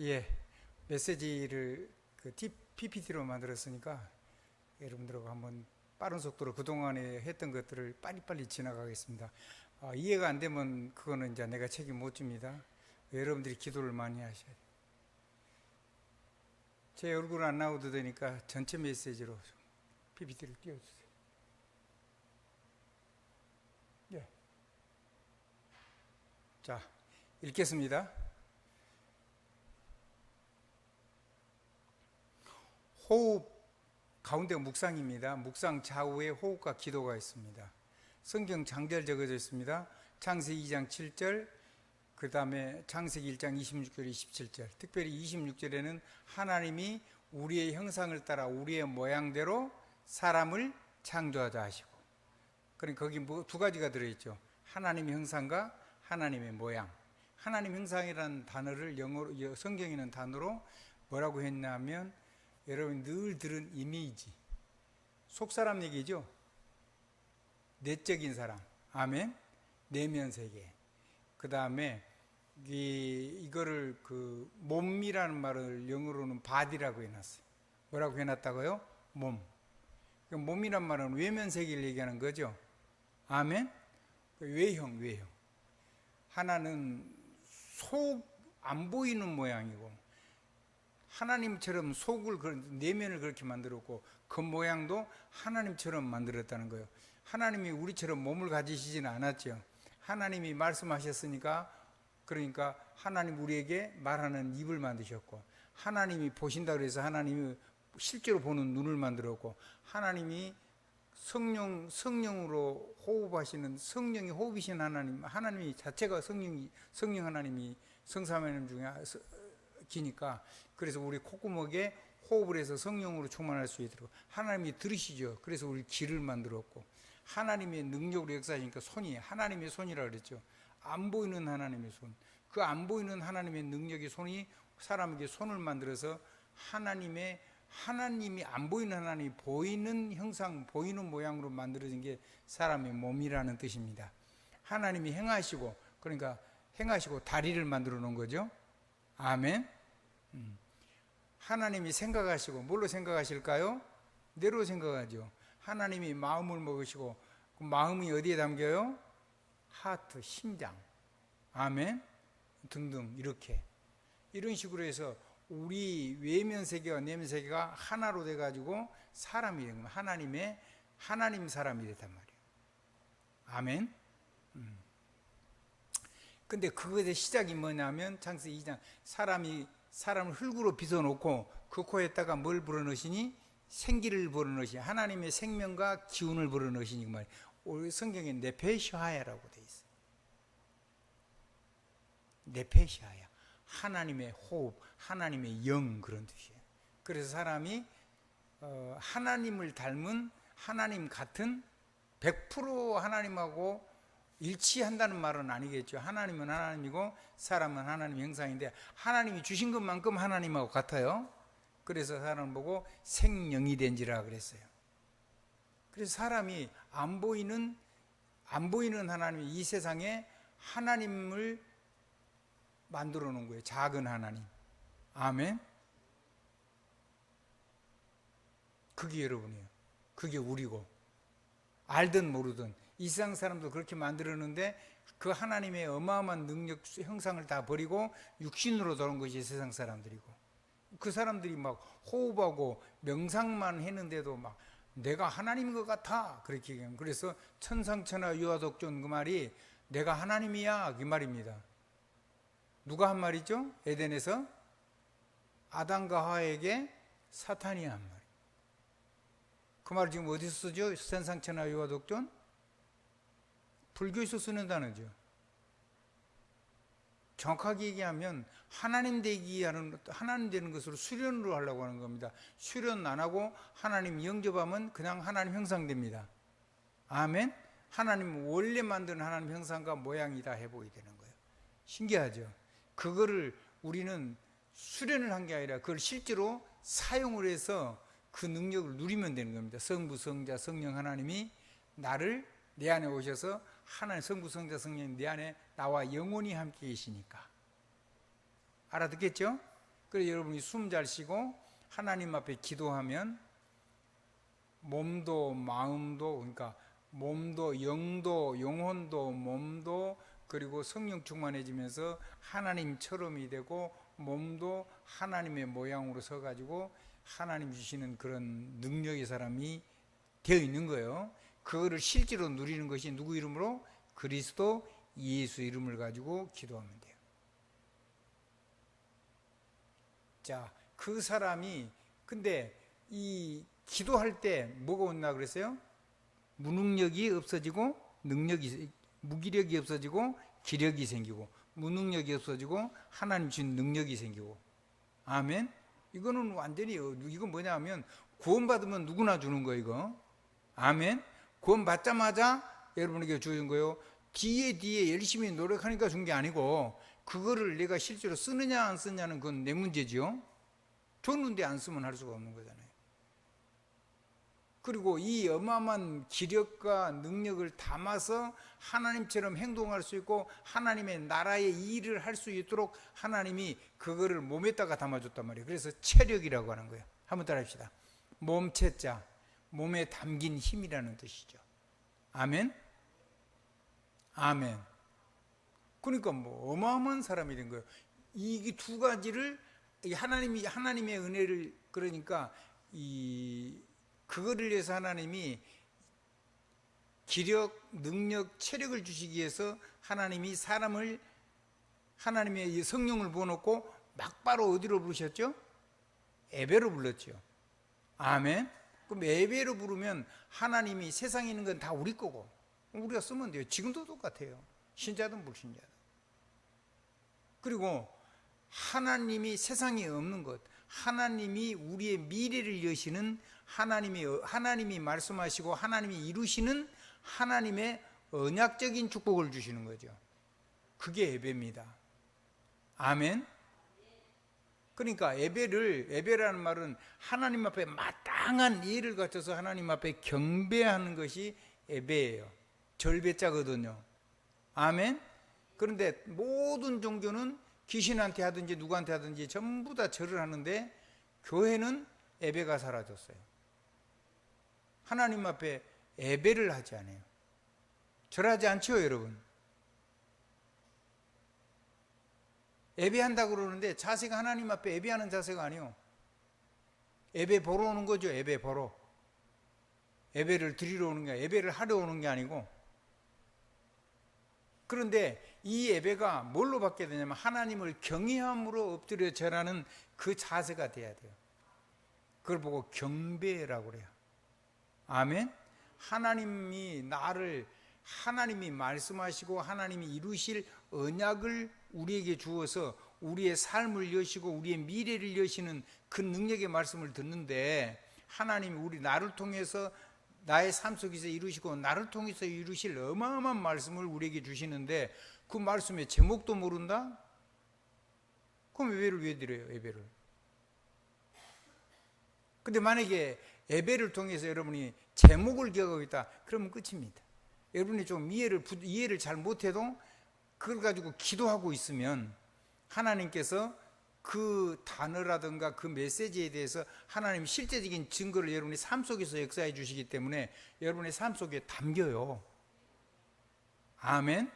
예, 메시지를 PPT로 만들었으니까 여러분들하고 한번 빠른 속도로 그동안에 했던 것들을 빨리빨리 지나가겠습니다. 이해가 안 되면 그거는 이제 내가 책임 못 집니다. 여러분들이 기도를 많이 하셔야 돼요. 제 얼굴 안 나오도 되니까 전체 메시지로 PPT를 띄워주세요. 예. 자, 읽겠습니다. 호흡 가운데 묵상입니다. 묵상 좌우에 호흡과 기도가 있습니다. 성경 장절 적어져 있습니다. 창세기 2장 7절, 그 다음에 창세기 1장 26절, 27절. 특별히 26절에는 하나님이 우리의 형상을 따라 우리의 모양대로 사람을 창조하자 하시고, 그러니까 거기 두 가지가 들어있죠. 하나님의 형상과 하나님의 모양. 하나님 형상이라는 단어를 영어로, 성경에는 단어로 뭐라고 했냐면, 여러분 늘 들은 이미지, 속사람 얘기죠. 내적인 사람, 아멘. 내면 세계. 그 다음에 이거를 몸이라는 말을 영어로는 body라고 해놨어요. 뭐라고 해놨다고요? 몸. 몸이란 말은 외면 세계를 얘기하는 거죠. 아멘. 외형. 하나는 안 보이는 모양이고, 하나님처럼 내면을 그렇게 만들었고, 겉모양도 하나님처럼 만들었다는 거예요. 하나님이 우리처럼 몸을 가지시지는 않았죠. 하나님이 말씀하셨으니까, 그러니까 하나님 우리에게 말하는 입을 만드셨고, 하나님이 보신다 그래서 하나님이 실제로 보는 눈을 만들었고, 하나님이 성령으로 호흡하시는, 성령이 호흡이신 하나님이 자체가 성령 하나님이 성삼 하나님 중에 기니까, 그래서 우리 콧구멍에 호흡을 해서 성령으로 충만할 수 있도록 하나님이 들으시죠. 그래서 우리 귀를 만들었고, 하나님의 능력으로 역사하시니까 손이 하나님의 손이라 그랬죠. 안 보이는 하나님의 손, 그 안 보이는 하나님의 능력의 손이 사람에게 손을 만들어서 하나님이 안 보이는 하나님이 보이는 형상, 보이는 모양으로 만들어진 게 사람의 몸이라는 뜻입니다. 하나님이 행하시고, 그러니까 행하시고 다리를 만들어 놓은 거죠. 아멘. 하나님이 생각하시고, 뭘로 생각하실까요? 뇌로 생각하죠. 하나님이 마음을 먹으시고, 그 마음이 어디에 담겨요? 하트, 심장, 아멘 등등. 이런 식으로 해서 우리 외면 세계와 내면 세계가 하나로 돼가지고 사람이 된 거예요. 하나님 사람이 됐단 말이에요. 아멘. 근데 그것의 시작이 뭐냐면 창세기 2장, 사람을 흙으로 빚어놓고 그 코에다가 뭘 불어넣으시니? 생기를 불어넣으시니, 하나님의 생명과 기운을 불어넣으시니 그 말이에요. 우리 성경에 네페시하야라고 되어 있어요. 네페시하야, 하나님의 호흡, 하나님의 영, 그런 뜻이에요. 그래서 사람이 하나님을 닮은, 하나님 같은, 100% 하나님하고 일치한다는 말은 아니겠죠. 하나님은 하나님이고 사람은 하나님 형상인데, 하나님이 주신 것만큼 하나님하고 같아요. 그래서 사람을 보고 생명이 된지라 그랬어요. 그래서 사람이 안 보이는 하나님, 이 세상에 하나님을 만들어 놓은 거예요. 작은 하나님. 아멘. 그게 여러분이에요. 그게 우리고, 알든 모르든 이 세상 사람도 그렇게 만들었는데, 그 하나님의 어마어마한 능력 형상을 다 버리고 육신으로 돌아온 것이 세상 사람들이고, 그 사람들이 막 호흡하고 명상만 했는데도 막 내가 하나님인 것 같아, 그렇게 얘기해요. 그래서 천상천하 유아독존, 그 말이 내가 하나님이야, 그 말입니다. 누가 한 말이죠? 에덴에서 아담과 하와에게 사탄이 한 말. 그 말을 지금 어디서 쓰죠? 천상천하 유아독존? 불교에서 쓰는 단어죠. 정확하게 얘기하면 하나님 되는 것으로 수련으로 하려고 하는 겁니다. 수련 안 하고 하나님 영접하면 그냥 하나님 형상 됩니다. 아멘. 하나님 원래 만든 하나님 형상과 모양이 다 해보게 되는 거예요. 신기하죠? 그거를 우리는 수련을 한 게 아니라 그걸 실제로 사용을 해서 그 능력을 누리면 되는 겁니다. 성부, 성자, 성령 하나님이 내 안에 오셔서, 하나님 성부, 성자, 성령이 내 안에 나와 영원히 함께 계시니까. 알아듣겠죠? 그래서 여러분이 숨 잘 쉬고 하나님 앞에 기도하면 몸도 마음도, 그러니까 몸도 영도 영혼도 몸도, 그리고 성령 충만해지면서 하나님처럼이 되고 몸도 하나님의 모양으로 서가지고 하나님 주시는 그런 능력의 사람이 되어 있는 거예요. 그거를 실제로 누리는 것이 누구 이름으로? 그리스도 예수 이름을 가지고 기도하면 돼요. 자, 그 사람이 근데 이 기도할 때 뭐가 온다 그랬어요? 무능력이 없어지고 무기력이 없어지고 기력이 생기고, 무능력이 없어지고 하나님 주신 능력이 생기고. 아멘. 이거는 완전히, 이건 뭐냐 하면 구원받으면 누구나 주는 거예요, 이거. 아멘. 구원받자마자 여러분에게 주는 거예요. 뒤에 열심히 노력하니까 준 게 아니고, 그거를 내가 실제로 쓰느냐 안 쓰느냐는 그건 내 문제지요. 줬는데 안 쓰면 할 수가 없는 거잖아요. 그리고 이 어마어마한 기력과 능력을 담아서 하나님처럼 행동할 수 있고 하나님의 나라의 일을 할 수 있도록 하나님이 그거를 몸에다가 담아줬단 말이에요. 그래서 체력이라고 하는 거예요. 한번 따라 합시다. 몸체자, 몸에 담긴 힘이라는 뜻이죠. 아멘. 아멘. 그러니까 뭐 어마어마한 사람이 된 거예요. 이 두 가지를 하나님의 은혜를, 그러니까 그거를 위해서 하나님이 기력, 능력, 체력을 주시기 위해서 하나님이 사람을, 하나님의 성령을 부어놓고 막바로 어디로 부르셨죠? 에베로 불렀죠. 아멘. 그럼 에베로 부르면 하나님이 세상에 있는 건 다 우리 거고 우리가 쓰면 돼요. 지금도 똑같아요. 신자든 불신자든. 그리고 하나님이 세상에 없는 것, 하나님이 우리의 미래를 여시는, 하나님이 말씀하시고 하나님이 이루시는 하나님의 언약적인 축복을 주시는 거죠. 그게 예배입니다. 아멘. 그러니까 예배라는 말은 하나님 앞에 마땅한 예를 갖춰서 하나님 앞에 경배하는 것이 예배예요. 절배자거든요. 아멘. 그런데 모든 종교는 귀신한테 하든지 누구한테 하든지 전부 다 절을 하는데 교회는 예배가 사라졌어요. 하나님 앞에 예배를 하지 않아요. 절하지 않죠, 여러분? 예배한다고 그러는데 자세가 하나님 앞에 예배하는 자세가 아니에요. 예배 보러 오는 거죠. 예배 보러. 예배를 드리러 오는 게 아니라 예배를 하러 오는 게 아니고. 그런데 이 예배가 뭘로 받게 되냐면 하나님을 경외함으로 엎드려 절하는 그 자세가 돼야 돼요. 그걸 보고 경배라고 그래요. 아멘. 하나님이 말씀하시고 하나님이 이루실 언약을 우리에게 주어서 우리의 삶을 여시고 우리의 미래를 여시는 그 능력의 말씀을 듣는데, 하나님이 나를 통해서 나의 삶 속에서 이루시고 나를 통해서 이루실 어마어마한 말씀을 우리에게 주시는데 그 말씀의 제목도 모른다? 그럼 예배를 왜 드려요? 예배를. 근데 만약에 예배를 통해서 여러분이 제목을 기억하고 있다, 그러면 끝입니다. 여러분이 좀 이해를 잘 못해도 그걸 가지고 기도하고 있으면 하나님께서 그 단어라든가 그 메시지에 대해서 하나님이 실제적인 증거를 여러분의 삶 속에서 역사해 주시기 때문에 여러분의 삶 속에 담겨요. 아멘.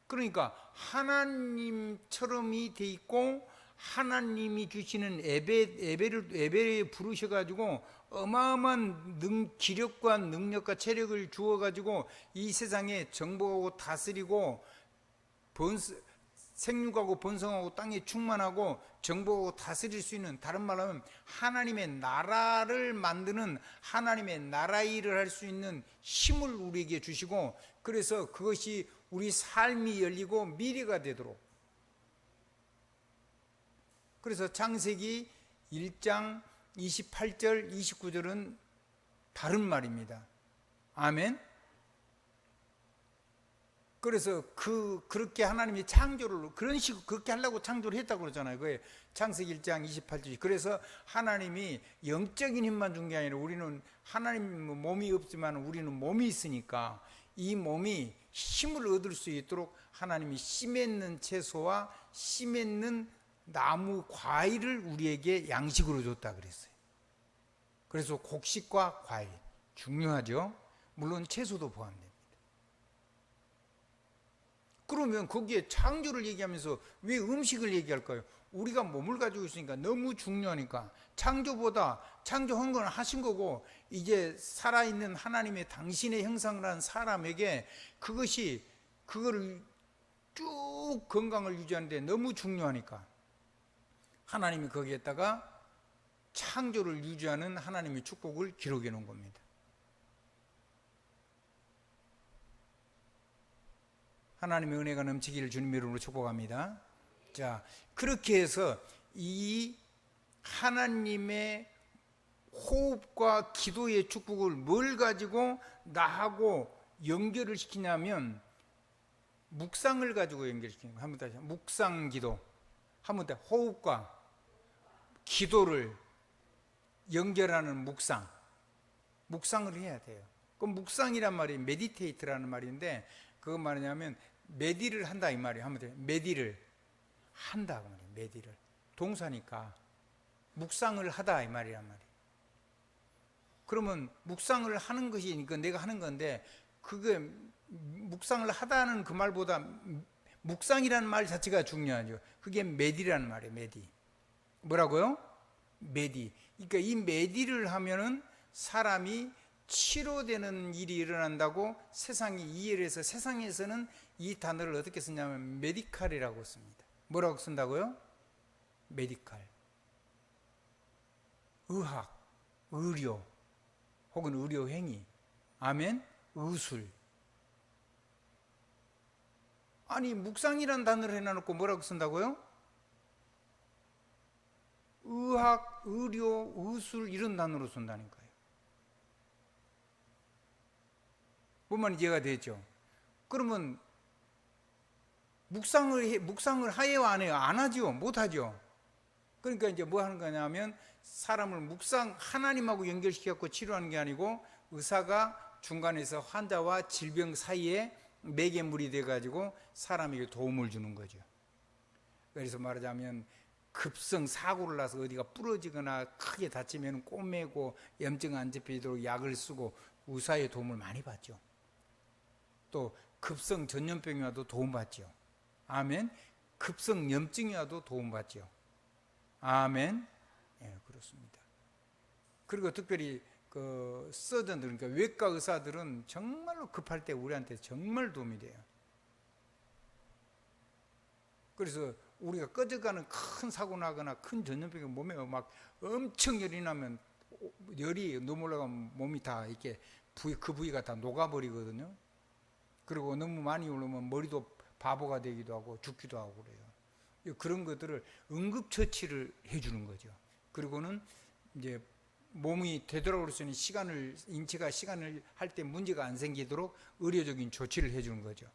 그러니까 하나님처럼이 돼 있고 하나님이 주시는 예배를 부르셔가지고 어마어마한 기력과 능력과 체력을 주어가지고 이 세상에 정복하고 다스리고 생육하고 번성하고 땅에 충만하고 정복하고 다스릴 수 있는, 다른 말로 하면 하나님의 나라를 만드는, 하나님의 나라 일을 할 수 있는 힘을 우리에게 주시고, 그래서 그것이 우리 삶이 열리고 미래가 되도록. 그래서 창세기 1장 28절 29절은 다른 말입니다. 아멘. 그래서 그렇게 하나님이 창조를 그런 식으로 그렇게 하려고 창조를 했다고 그러잖아요. 그게 창세기 1장 28절. 그래서 하나님이 영적인 힘만 준 게 아니라 우리는 하나님 몸이 없지만 우리는 몸이 있으니까 이 몸이 힘을 얻을 수 있도록 하나님이 씨 맺는 채소와 씨 맺는 나무 과일을 우리에게 양식으로 줬다 그랬어요. 그래서 곡식과 과일 중요하죠. 물론 채소도 포함됩니다. 그러면 거기에 창조를 얘기하면서 왜 음식을 얘기할까요? 우리가 몸을 가지고 있으니까 너무 중요하니까. 창조보다 창조한 건 하신 거고, 이제 살아있는 하나님의 당신의 형상을 한 사람에게 그거를 쭉 건강을 유지하는데 너무 중요하니까 하나님이 거기에다가 창조를 유지하는 하나님의 축복을 기록해 놓은 겁니다. 하나님의 은혜가 넘치기를 주님의 이름으로 축복합니다. 자, 그렇게 해서 이 하나님의 호흡과 기도의 축복을 뭘 가지고 나하고 연결을 시키냐면 묵상을 가지고 연결시키는 거예요. 한번 다시 묵상 기도. 한번 더 호흡과 기도를 연결하는 묵상을 해야 돼요. 그 묵상이란 말이 메디테이트라는 말인데, 그거 말이냐면 메디를 한다 이 말이에요. 한번 더 메디를 한다 그 말이에요. 메디를 동사니까 묵상을 하다 이 말이란 말이에요. 그러면 묵상을 하는 것이니까 내가 하는 건데, 그게 묵상을 하다는 그 말보다 묵상이라는 말 자체가 중요하죠. 그게 메디라는 말이에요. 메디. 뭐라고요? 메디. 그러니까 이 메디를 하면은 사람이 치료되는 일이 일어난다고 세상이 이해를 해서, 세상에서는 이 단어를 어떻게 쓰냐면 메디칼이라고 씁니다. 뭐라고 쓴다고요? 메디칼. 의학, 의료, 혹은 의료 행위. 아멘. 의술. 아니, 묵상이라는 단어를 해놔놓고 뭐라고 쓴다고요? 의학, 의료, 의술 이런 단어로 쓴다니까요. 뭔 말인지 이해가 되죠? 그러면 묵상을 하예요, 안 해요? 안 하죠. 못 하죠. 그러니까 이제 뭐 하는 거냐면 사람을 하나님하고 연결시켜서 치료하는 게 아니고, 의사가 중간에서 환자와 질병 사이에 매개물이 돼가지고 사람에게 도움을 주는 거죠. 그래서 말하자면 급성 사고를 나서 어디가 부러지거나 크게 다치면 꼬매고 염증 안 잡히도록 약을 쓰고 의사의 도움을 많이 받죠. 또 급성 전염병이 와도 도움받죠. 아멘. 급성 염증이 와도 도움받죠. 아멘. 예, 그렇습니다. 그리고 특별히 그 서전들, 그러니까 외과 의사들은 정말로 급할 때 우리한테 정말 도움이 돼요. 그래서 우리가 꺼져가는 큰 사고 나거나 큰 전염병이 몸에 막 엄청 열이 나면, 열이 너무 올라가면 몸이 다 이렇게 그 부위가 다 녹아버리거든요. 그리고 너무 많이 오르면 머리도 바보가 되기도 하고 죽기도 하고 그래요. 그런 것들을 응급처치를 해주는 거죠. 그리고는 이제 몸이 되돌아올 수 있는 인체가 시간을 할 때 문제가 안 생기도록 의료적인 조치를 해주는 거죠.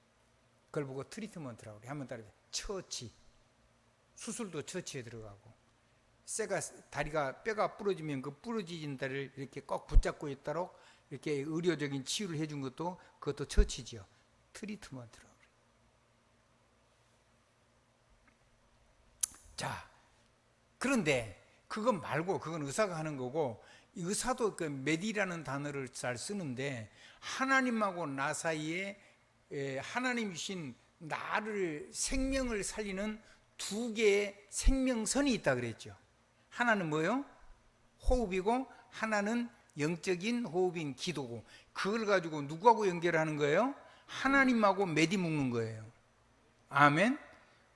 그걸 보고 트리트먼트라고 그래요. 한번 따라해요. 처치. 수술도 처치에 들어가고, 뼈가 부러지면 그 부러진 다리를 이렇게 꼭 붙잡고 있도록 이렇게 의료적인 치유를 해준 것도, 그것도 처치지요. 트리트먼트라고 그래요. 자, 그런데 그건 말고, 그건 의사가 하는 거고, 의사도 그 메디라는 단어를 잘 쓰는데, 하나님하고 나 사이에 하나님 주신 나를, 생명을 살리는 두 개의 생명선이 있다 그랬죠. 하나는 뭐예요? 호흡이고, 하나는 영적인 호흡인 기도고, 그걸 가지고 누구하고 연결하는 거예요? 하나님하고 메디 묶는 거예요. 아멘.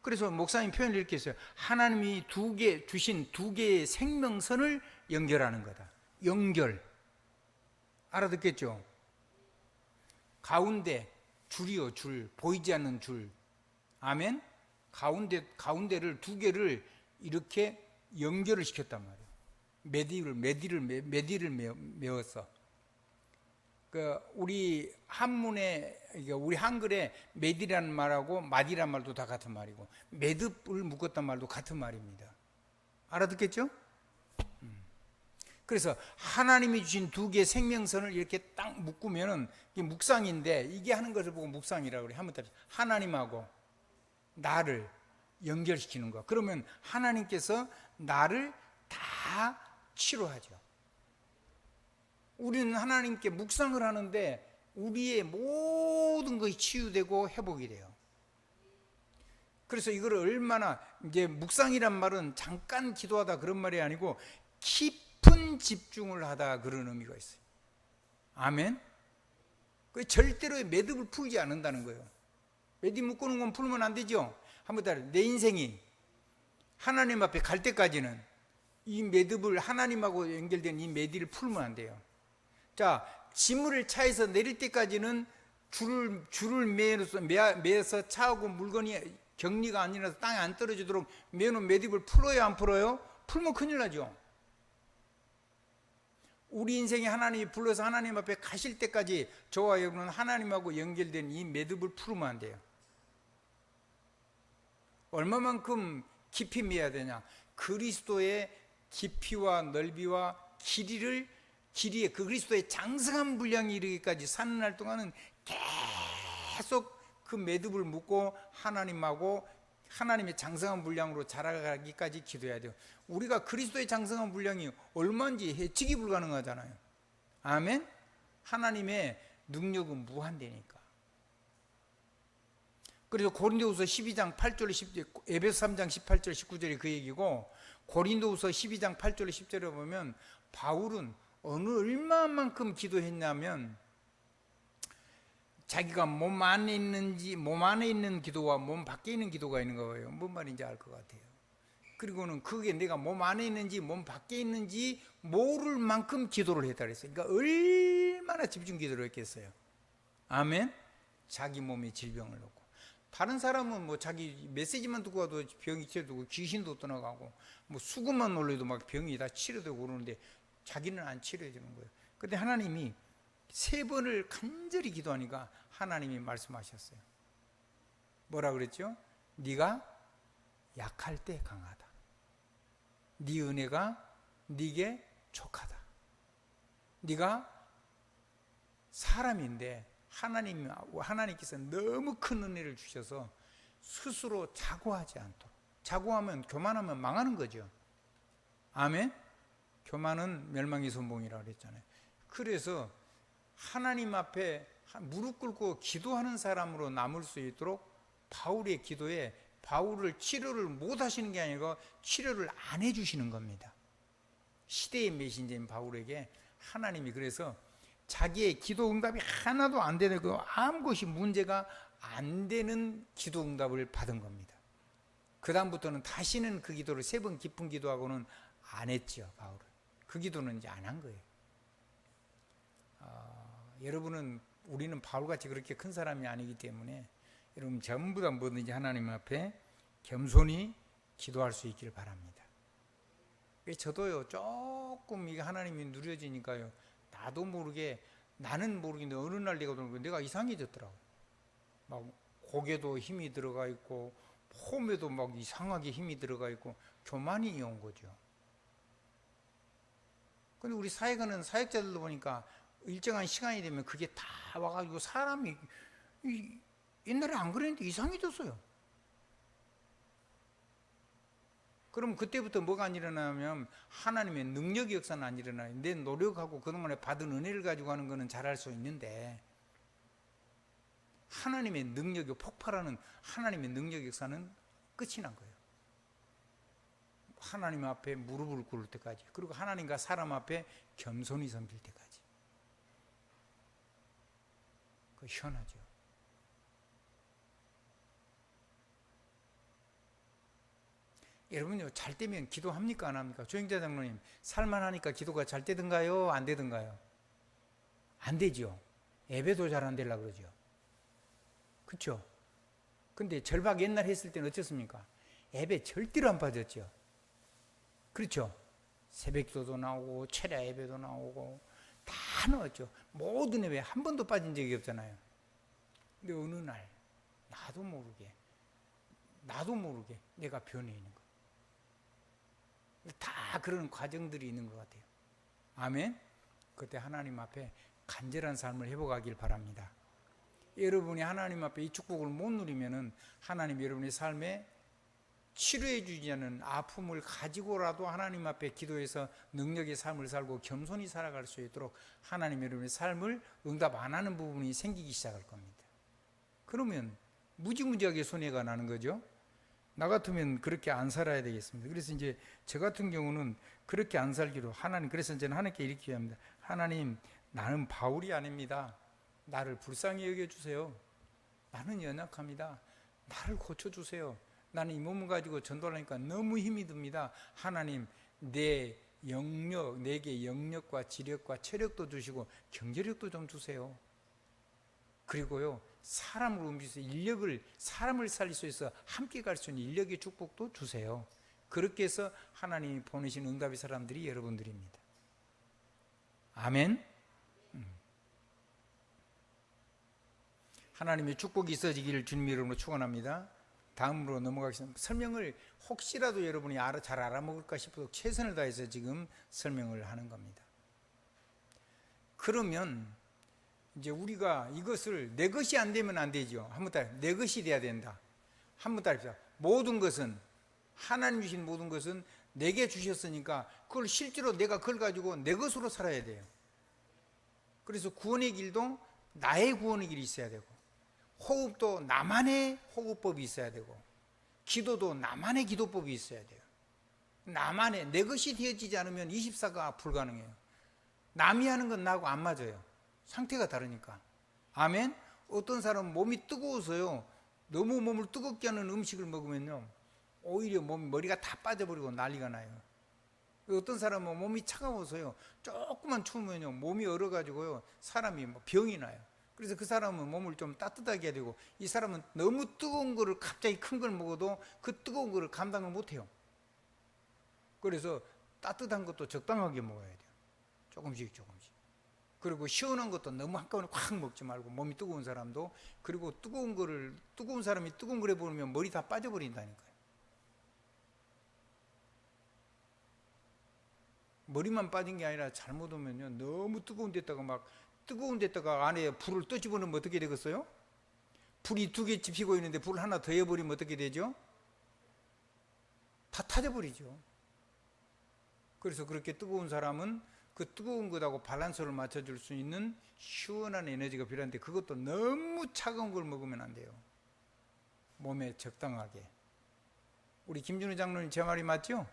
그래서 목사님 표현을 이렇게 했어요. 하나님이 주신 두 개의 생명선을 연결하는 거다. 연결. 알아듣겠죠? 가운데 줄이요, 줄. 보이지 않는 줄. 아멘. 가운데를 두 개를 이렇게 연결을 시켰단 말이에요. 메디를 메웠어. 그 우리 우리 한글에 메디라는 말하고 마디란 말도 다 같은 말이고, 매듭을 묶었단 말도 같은 말입니다. 알아듣겠죠? 그래서 하나님이 주신 두 개의 생명선을 이렇게 딱 묶으면은 이게 묵상인데, 이게 하는 것을 보고 묵상이라고 그래요. 한번 따라. 하나님하고 나를, 연결시키는 거야. 그러면 하나님께서 나를 다 치료하죠. 우리는 하나님께 묵상을 하는데 우리의 모든 것이 치유되고 회복이 돼요. 그래서 이걸 얼마나, 이제 묵상이란 말은 잠깐 기도하다 그런 말이 아니고 깊은 집중을 하다 그런 의미가 있어요. 아멘. 그 절대로 매듭을 풀지 않는다는 거예요. 매듭 묶는 건 풀면 안 되죠. 한번 따라, 내 인생이 하나님 앞에 갈 때까지는 이 매듭을, 하나님하고 연결된 이 매듭을 풀면 안 돼요. 자, 짐을 차에서 내릴 때까지는 줄을 매서 차하고 물건이 격리가 안 일어나서 땅에 안 떨어지도록 매놓은 매듭을 풀어요, 안 풀어요? 풀면 큰일 나죠. 우리 인생에 하나님이 불러서 하나님 앞에 가실 때까지 저와 여러분은 하나님하고 연결된 이 매듭을 풀으면 안 돼요. 얼마만큼 깊이 매야 되냐? 그리스도의 깊이와 넓이와 길이에 그 그리스도의 장성한 분량이 이르기까지 사는 날 동안은 계속 그 매듭을 묶고 하나님하고 하나님의 장성한 분량으로 자라가기까지 기도해야 돼요. 우리가 그리스도의 장성한 분량이 얼마인지 예측이 불가능하잖아요. 아멘. 하나님의 능력은 무한대니까. 그래서 고린도후서 12장 8절 10절, 에베소 3장 18절 19절이 그 얘기고, 고린도후서 12장 8절 10절에 보면 바울은 얼마만큼 기도했냐면 자기가 몸 안에 있는 기도와 몸 밖에 있는 기도가 있는 거예요. 뭔 말인지 알 것 같아요. 그리고는 그게 내가 몸 안에 있는지 몸 밖에 있는지 모를 만큼 기도를 했다 그랬어요. 그러니까 얼마나 집중 기도를 했겠어요. 아멘. 자기 몸에 질병을 놓고, 다른 사람은 뭐 자기 메시지만 듣고 와도 병이 치료되고 귀신도 떠나가고 뭐 수금만 올려도 막 병이 다 치료되고 그러는데 자기는 안 치료해주는 거예요. 근데 하나님이 3번을 간절히 기도하니까 하나님이 말씀하셨어요. 뭐라 그랬죠? 네가 약할 때 강하다. 네 은혜가 네게 족하다. 네가 사람인데 하나님께서 너무 큰 은혜를 주셔서 스스로 자고하지 않도록. 자고하면, 교만하면 망하는 거죠. 아멘. 교만은 멸망의 선봉이라고 그랬잖아요. 그래서 하나님 앞에 무릎 꿇고 기도하는 사람으로 남을 수 있도록 바울의 기도에 바울을 치료를 못 하시는 게 아니고 치료를 안 해주시는 겁니다. 시대의 메신저인 바울에게 하나님이 그래서 자기의 기도 응답이 하나도 안 되는, 그 아무것이 문제가 안 되는 기도 응답을 받은 겁니다. 그 다음부터는 다시는 그 기도를 3번 깊은 기도하고는 안 했죠. 바울은 그 기도는 이제 안 한 거예요. 여러분은, 우리는 바울같이 그렇게 큰 사람이 아니기 때문에 여러분 전부 다 뭐든지 하나님 앞에 겸손히 기도할 수 있길 바랍니다. 저도요, 조금 이게 하나님이 누려지니까요, 나도 모르게, 나는 모르겠는데 어느 날 내가 이상해졌더라고요. 막 고개도 힘이 들어가 있고 홈에도 막 이상하게 힘이 들어가 있고 교만이 온 거죠. 근데 우리 사역하는 사역자들도 보니까 일정한 시간이 되면 그게 다 와가지고 사람이 옛날에 안 그랬는데 이상해졌어요. 그럼 그때부터 뭐가 안 일어나면 하나님의 능력의 역사는 안 일어나요. 내 노력하고 그동안에 받은 은혜를 가지고 하는 거는 잘할 수 있는데 하나님의 능력이 폭발하는 하나님의 능력의 역사는 끝이 난 거예요. 하나님 앞에 무릎을 꿇을 때까지, 그리고 하나님과 사람 앞에 겸손히 섬길 때까지. 그 희한하죠. 여러분요, 잘 되면 기도합니까 안 합니까? 조영자 장로님, 살만하니까 기도가 잘 되든가요 안 되든가요? 안 되죠. 예배도 잘 안 되려고 그러죠. 그렇죠? 근데 절박 옛날 했을 때는 어떻습니까? 예배 절대로 안 빠졌죠. 그렇죠? 새벽기도도 나오고 철야 예배도 나오고 다 나왔죠. 모든 예배 한 번도 빠진 적이 없잖아요. 근데 어느 날 나도 모르게 내가 변해 있는 거예요. 다 그런 과정들이 있는 것 같아요. 아멘. 그때 하나님 앞에 간절한 삶을 회복하길 바랍니다. 여러분이 하나님 앞에 이 축복을 못 누리면은 하나님 여러분의 삶에 치료해 주지 않은 아픔을 가지고라도 하나님 앞에 기도해서 능력의 삶을 살고 겸손히 살아갈 수 있도록 하나님 여러분의 삶을 응답 안 하는 부분이 생기기 시작할 겁니다. 그러면 무지무지하게 손해가 나는 거죠. 나 같으면 그렇게 안 살아야 되겠습니다. 그래서 이제 저 같은 경우는 그렇게 안 살기로 하나님, 그래서 저는 하나님께 이렇게 합니다. 하나님, 나는 바울이 아닙니다. 나를 불쌍히 여겨주세요. 나는 연약합니다. 나를 고쳐주세요. 나는 이 몸을 가지고 전도하니까 너무 힘이 듭니다. 하나님, 내 영역, 내게 영역과 지력과 체력도 주시고 경제력도 좀 주세요. 그리고요, 사람을 움직여서 인력을, 사람을 살릴 수 있어 함께 갈 수 있는 인력의 축복도 주세요. 그렇게 해서 하나님이 보내신 응답의 사람들이 여러분들입니다. 아멘. 하나님의 축복이 있어지기를 주님 이름으로 축원합니다. 다음으로 넘어가겠습니다. 설명을 혹시라도 여러분이 잘 알아먹을까 싶어서 최선을 다해서 지금 설명을 하는 겁니다. 그러면 이제 우리가 이것을 내 것이 안 되면 안 되죠. 한번 따라, 내 것이 돼야 된다. 한번 따라합시다. 모든 것은, 하나님 주신 모든 것은 내게 주셨으니까 그걸 실제로 내가 그걸 가지고 내 것으로 살아야 돼요. 그래서 구원의 길도 나의 구원의 길이 있어야 되고, 호흡도 나만의 호흡법이 있어야 되고, 기도도 나만의 기도법이 있어야 돼요. 나만의, 내 것이 되어지지 않으면 24가 불가능해요. 남이 하는 건 나하고 안 맞아요. 상태가 다르니까. 아멘. 어떤 사람은 몸이 뜨거워서요, 너무 몸을 뜨겁게 하는 음식을 먹으면요, 오히려 머리가 다 빠져버리고 난리가 나요. 어떤 사람은 몸이 차가워서요, 조금만 추우면요, 몸이 얼어가지고요, 사람이 병이 나요. 그래서 그 사람은 몸을 좀 따뜻하게 해야 되고, 이 사람은 너무 뜨거운 거를, 갑자기 큰 걸 먹어도 그 뜨거운 거를 감당을 못해요. 그래서 따뜻한 것도 적당하게 먹어야 돼요. 조금씩. 그리고 시원한 것도 너무 한꺼번에 확 먹지 말고, 몸이 뜨거운 사람도. 그리고 뜨거운 사람이 뜨거운 걸 해버리면 머리 다 빠져버린다니까요. 머리만 빠진 게 아니라 잘못 오면요, 너무 뜨거운 데다가 안에 불을 또 집어넣으면 어떻게 되겠어요? 불이 2개 지피고 있는데 불 하나 더 해버리면 어떻게 되죠? 다 타져버리죠. 그래서 그렇게 뜨거운 사람은 그 뜨거운 것하고 밸런스를 맞춰줄 수 있는 시원한 에너지가 필요한데, 그것도 너무 차가운 걸 먹으면 안 돼요. 몸에 적당하게. 우리 김준우 장로님 제 말이 맞죠?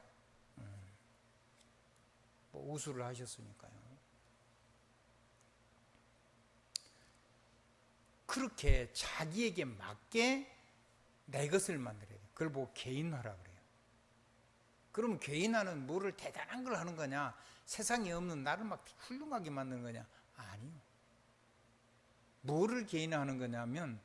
뭐 우수를 하셨으니까요. 그렇게 자기에게 맞게 내 것을 만들어야 돼요. 그걸 보고 개인화라 그래요. 그럼 개인화는 뭐를 대단한 걸 하는 거냐? 세상에 없는 나를 막 훌륭하게 만드는 거냐? 아니요. 뭐를 개인화하는 거냐면,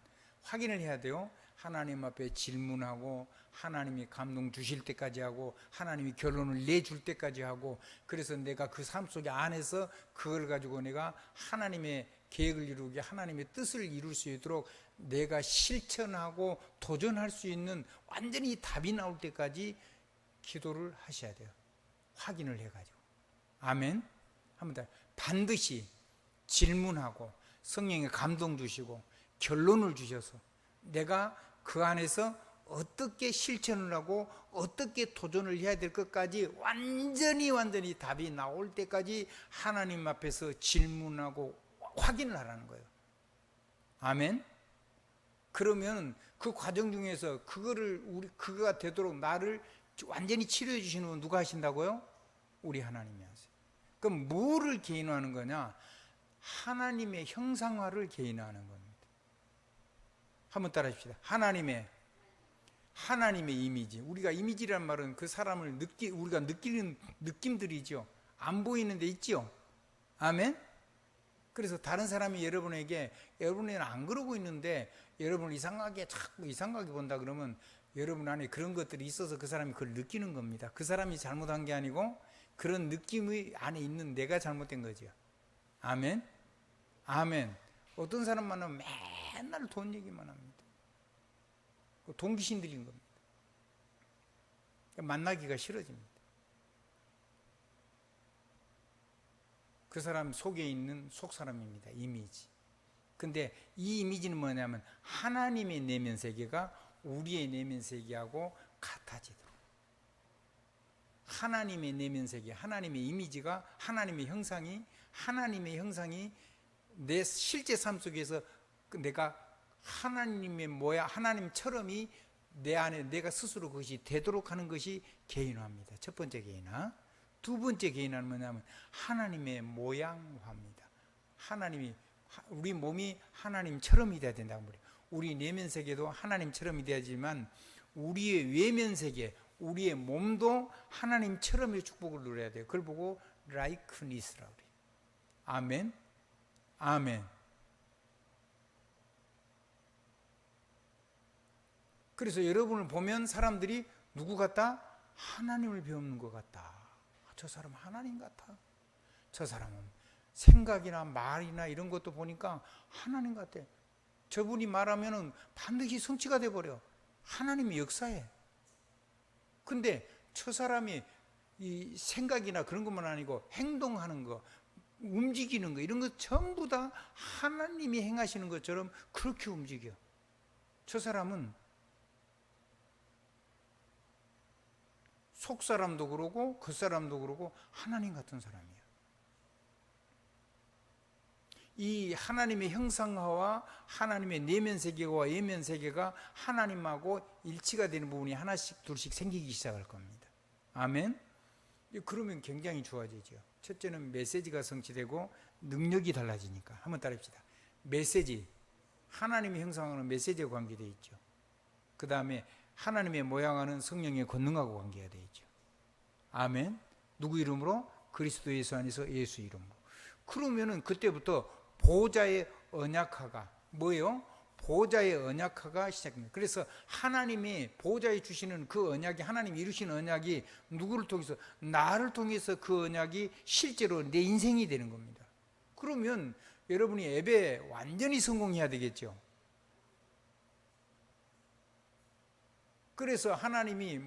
확인을 해야 돼요. 하나님 앞에 질문하고, 하나님이 감동 주실 때까지 하고, 하나님이 결론을 내줄 때까지 하고, 그래서 내가 그 삶 속에 안에서 그걸 가지고 내가 하나님의 계획을 이루게, 하나님의 뜻을 이룰 수 있도록 내가 실천하고 도전할 수 있는 완전히 답이 나올 때까지 기도를 하셔야 돼요. 확인을 해가지고. 아멘. 한번 더. 반드시 질문하고 성령의 감동 주시고 결론을 주셔서 내가 그 안에서 어떻게 실천을 하고 어떻게 도전을 해야 될 것까지 완전히 답이 나올 때까지 하나님 앞에서 질문하고 확인을 하라는 거예요. 아멘. 그러면 그 과정 중에서 그거가 되도록 나를 완전히 치료해 주시는 건 누가 하신다고요? 우리 하나님이 하세요. 그럼 뭐를 개인화하는 거냐? 하나님의 형상화를 개인화하는 겁니다. 한번 따라 하십시다. 하나님의 이미지. 우리가 이미지란 말은 그 사람을 우리가 느끼는 느낌들이죠. 안 보이는데 있죠. 아멘. 그래서 다른 사람이 여러분에는 안 그러고 있는데 여러분을 자꾸 이상하게 본다 그러면 여러분 안에 그런 것들이 있어서 그 사람이 그걸 느끼는 겁니다. 그 사람이 잘못한 게 아니고 그런 느낌이 안에 있는 내가 잘못된 거죠. 아멘. 아멘. 어떤 사람 만나면 맨날 돈 얘기만 합니다. 돈 귀신 들린 겁니다. 만나기가 싫어집니다. 그 사람 속에 있는 속사람입니다. 이미지. 근데 이 이미지는 뭐냐면 하나님의 내면 세계가 우리의 내면 세계하고 같아지도록. 하나님의 내면 세계, 하나님의 이미지가, 하나님의 형상이 내 실제 삶 속에서 내가 하나님의 하나님처럼이 내 안에 내가 스스로 그것이 되도록 하는 것이 개인화입니다. 첫 번째 개인화. 두 번째 개인화는 뭐냐면 하나님의 모양화입니다. 우리 몸이 하나님처럼이 돼야 된다고 말해요. 우리 내면 세계도 하나님처럼이 돼야지만 우리의 외면 세계, 우리의 몸도 하나님처럼의 축복을 누려야 돼요. 그걸 보고 likeness라고 그래요. 아멘. 아멘. 그래서 여러분을 보면 사람들이 누구 같다? 하나님을 배우는 것 같다. 저 사람 하나님 같아. 저 사람은 생각이나 말이나 이런 것도 보니까 하나님 같아. 저분이 말하면은 반드시 성취가 돼버려. 하나님이 역사해. 근데 저 사람이 이 생각이나 그런 것만 아니고 행동하는 거, 움직이는 거, 이런 거 전부 다 하나님이 행하시는 것처럼 그렇게 움직여. 저 사람은 속 사람도 그러고 그 사람도 그러고 하나님 같은 사람이야. 이 하나님의 형상화와 하나님의 내면 세계와 외면 세계가 하나님하고 일치가 되는 부분이 하나씩 둘씩 생기기 시작할 겁니다. 아멘. 그러면 굉장히 좋아지죠. 첫째는 메시지가 성취되고 능력이 달라지니까. 한번 따라합시다. 메시지, 하나님의 형상하는 메시지와 관계되어 있죠. 그 다음에 하나님의 모양하는 성령의 권능하고 관계가 되어 있죠. 아멘. 누구 이름으로? 그리스도 예수 안에서 예수 이름으로. 그러면은 그때부터 보좌의 언약화가 뭐예요? 보좌의 언약화가 시작됩니다. 그래서 하나님이 보좌에 주시는 그 언약이, 하나님이 이루신 언약이 누구를 통해서? 나를 통해서 그 언약이 실제로 내 인생이 되는 겁니다. 그러면 여러분이 예배 완전히 성공해야 되겠죠. 그래서 하나님이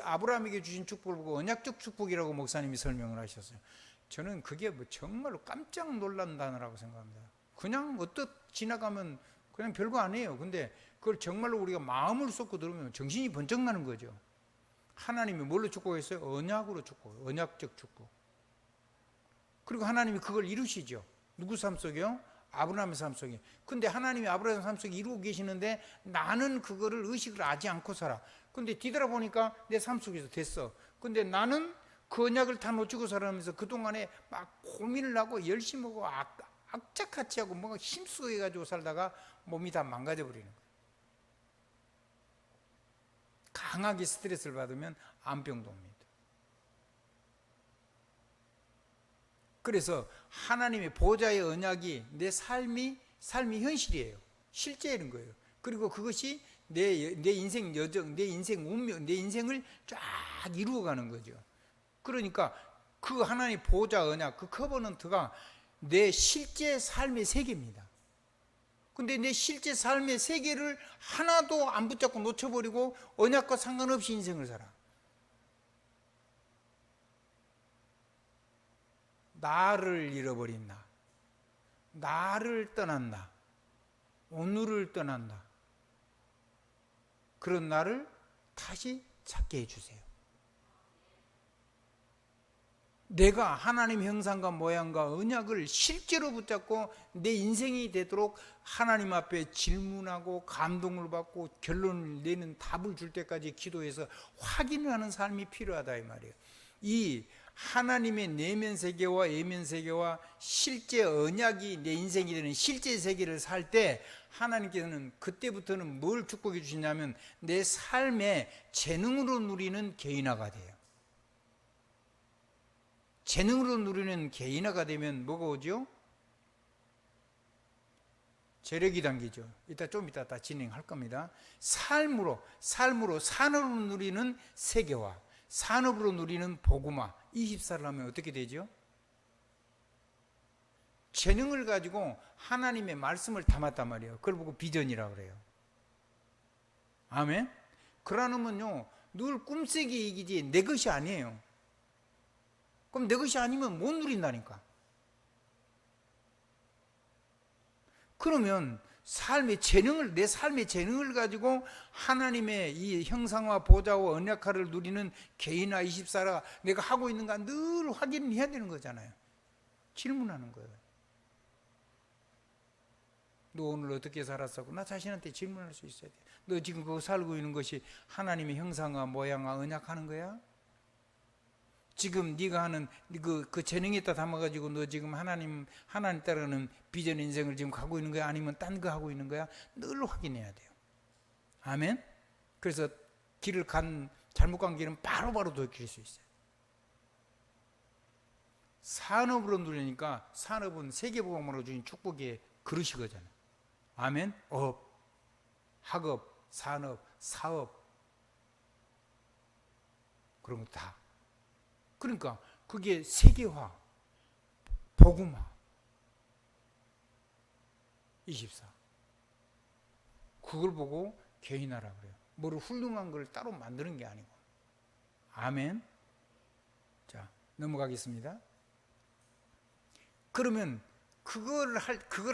아브라함에게 주신 축복을 보고 언약적 축복이라고 목사님이 설명을 하셨어요. 저는 그게 정말로 깜짝 놀란 단어라고 생각합니다. 그냥 지나가면 그냥 별거 아니에요. 근데 그걸 정말로 우리가 마음을 쏟고 들으면 정신이 번쩍 나는 거죠. 하나님이 뭘로 축복했어요? 언약으로 축복, 언약적 축복. 그리고 하나님이 그걸 이루시죠. 누구 삶 속에요? 아브라함의 삶 속에. 근데 하나님이 아브라함의 삶 속에 이루고 계시는데 나는 그거를 의식을 하지 않고 살아. 근데 뒤돌아보니까 내 삶 속에서 됐어. 근데 나는 그 언약을 다 놓치고 살아가면서 그동안에 막 고민을 하고 열심히 하고 악착같이 하고 뭔가 힘쓰고 해가지고 살다가 몸이 다 망가져 버리는 거예요. 강하게 스트레스를 받으면 암병도 옵니다. 그래서 하나님의 보좌의 언약이 내 삶이 현실이에요. 실제인 거예요. 그리고 그것이 내 인생 여정, 내 인생 운명, 내 인생을 쫙 이루어가는 거죠. 그러니까 그 하나님의 보좌 언약, 그 커버넌트가 내 실제 삶의 세계입니다. 근데 내 실제 삶의 세계를 하나도 안 붙잡고 놓쳐버리고 언약과 상관없이 인생을 살아. 나를 잃어버린 나, 나를 떠난 나, 오늘을 떠난 나, 그런 나를 다시 찾게 해주세요. 내가 하나님 형상과 모양과 언약을 실제로 붙잡고 내 인생이 되도록 하나님 앞에 질문하고 감동을 받고 결론을 내는 답을 줄 때까지 기도해서 확인을 하는 삶이 필요하다 이 말이에요. 이 하나님의 내면 세계와 외면 세계와 실제 언약이 내 인생이 되는 실제 세계를 살 때 하나님께서는 그때부터는 뭘 축복해 주시냐면 내 삶의 재능으로 누리는 개인화가 돼요. 재능으로 누리는 개인화가 되면 뭐가 오죠? 재력이 담기죠. 좀 이따 진행할 겁니다. 삶으로 산업으로 누리는 세계화, 산업으로 누리는 복음화, 24를 하면 어떻게 되죠? 재능을 가지고 하나님의 말씀을 담았단 말이에요. 그걸 보고 비전이라고 그래요. 아멘? 그러면요, 늘 꿈새기 얘기지 내 것이 아니에요. 그럼 내 것이 아니면 못 누린다니까. 그러면 삶의 재능을, 내 삶의 재능을 가지고 하나님의 이 형상화 보좌와 언약화를 누리는 개인화 24가 내가 하고 있는가 늘 확인을 해야 되는 거잖아요. 질문하는 거예요. 너 오늘 어떻게 살았어? 나 자신한테 질문할 수 있어야 돼. 너 지금 그거 살고 있는 것이 하나님의 형상화, 모양화, 언약하는 거야? 지금 네가 하는 그 재능에다 담아가지고 너 지금 하나님 따르는 비전 인생을 지금 가고 있는 거야? 아니면 딴 거 하고 있는 거야? 늘 확인해야 돼요. 아멘? 그래서 잘못 간 길은 바로바로 돌이킬 수 있어요. 산업으로 누리니까 산업은 세계복음으로 주신 축복의 그릇이거든요. 아멘? 업, 학업, 산업, 사업 그런 거 다. 그러니까 그게 세계화, 복음화 24. 그걸 보고 개인화라 그래요. 뭘 훌륭한 걸 따로 만드는 게 아니고. 아멘. 자, 넘어가겠습니다. 그러면 그걸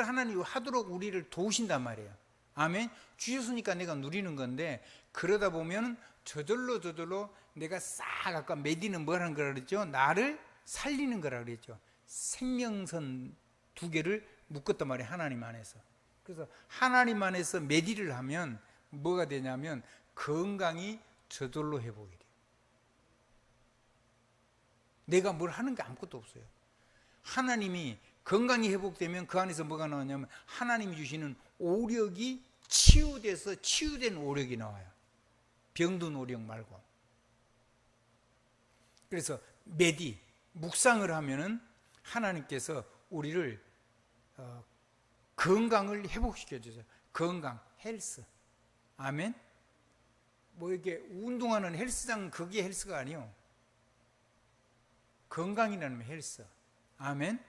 하나님 하도록 우리를 도우신단 말이에요. 아멘. 주셨으니까 내가 누리는 건데, 그러다 보면 저절로 내가 싹 아까 메디는 뭐라는 거라 그랬죠? 나를 살리는 거라 그랬죠. 생명선 2개를 묶었단 말이에요. 하나님 안에서. 그래서 하나님 안에서 메디를 하면 뭐가 되냐면 건강이 저절로 회복이 돼요. 내가 뭘 하는 게 아무것도 없어요. 하나님이 건강이 회복되면 그 안에서 뭐가 나오냐면 하나님이 주시는 오력이 치유돼서 치유된 오력이 나와요. 병든 오력 말고. 그래서 메디, 묵상을 하면은 하나님께서 우리를 건강을 회복시켜 주세요. 건강, 헬스. 아멘. 뭐 이렇게 운동하는 헬스장 그게 헬스가 아니요. 건강이라는 헬스. 아멘.